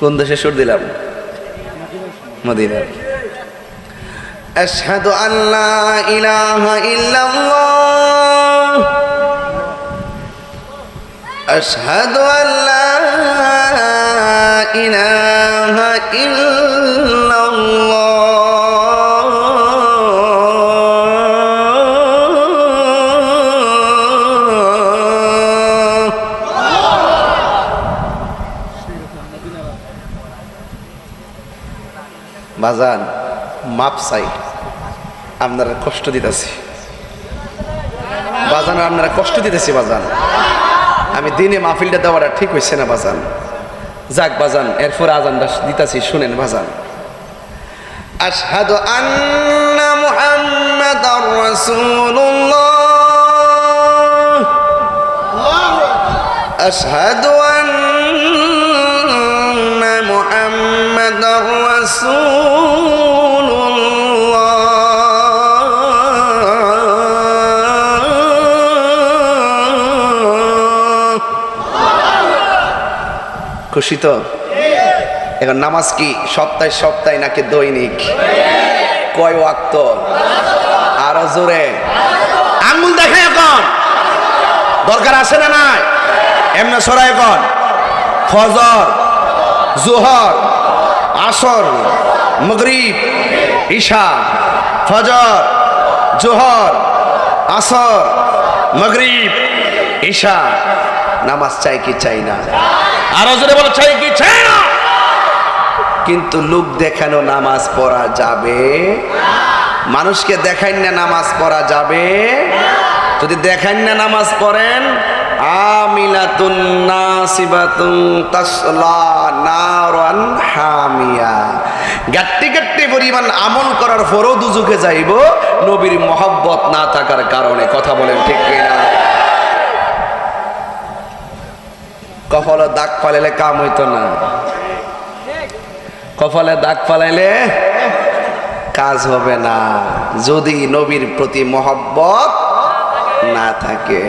কোন দেশে সুর দিলাম? মদিনা। আশহাদু আল্লা ইলাহা ইল্লাল্লাহ আশহাদু আল্লা ইলাহা ইল্লাল্লাহ বাজান মাপ চাই, আপনারা কষ্ট দিতেছি বাজান, আপনারা কষ্ট দিতেছি বাজান। আমি দিনে মাহফিলটা দেওয়াটা ঠিক হয়েছে না বাজান। যাক বাজান, এরপর আজানটা দিতেছি, শুনেন বাজান। আশহাদু আন্না মুহাম্মাদার রাসূলুল্লাহ আশহাদু আন্না মুহাম্মাদার রাসূলুল্লাহ খুশি তো? এখন নামাজ কি সপ্তাহে সপ্তাহে নাকি দৈনিক? কয় ওয়াক্ত? আরো জোরে আঙ্গুল দেখে এখন দরকার আছে না নাই? এমনি সরাই এখন ফজর, জোহর, আসর, মাগরিব, ঈশা, ফজর, জোহর, আসর, মাগরিব, ঈশা। নামাজ চাই কি চাই না? আরো জোরে বলো, চাই কি চাই না? কিন্তু লোক দেখানো নামাজ পড়া যাবে? মানুষকে দেখাই না নামাজ পড়া যাবে? যদি দেখাই না নামাজ পড়েন, আমিলাতুন নাসিবাতুন তাসলা নারান হামিয়া, গাট্টি গাট্টি পরিমাণ আমল করার পরও দুজকে যাইব নবীর মহব্বত না থাকার কারণে। কথা বলেন ঠিক কিনা? কপালে দাগ ফালাইলে কাম হইতো না, কপালে দাগ ফালাইলে কাজ হবে না, যদি নবীর প্রতি মহব্বত না থাকে।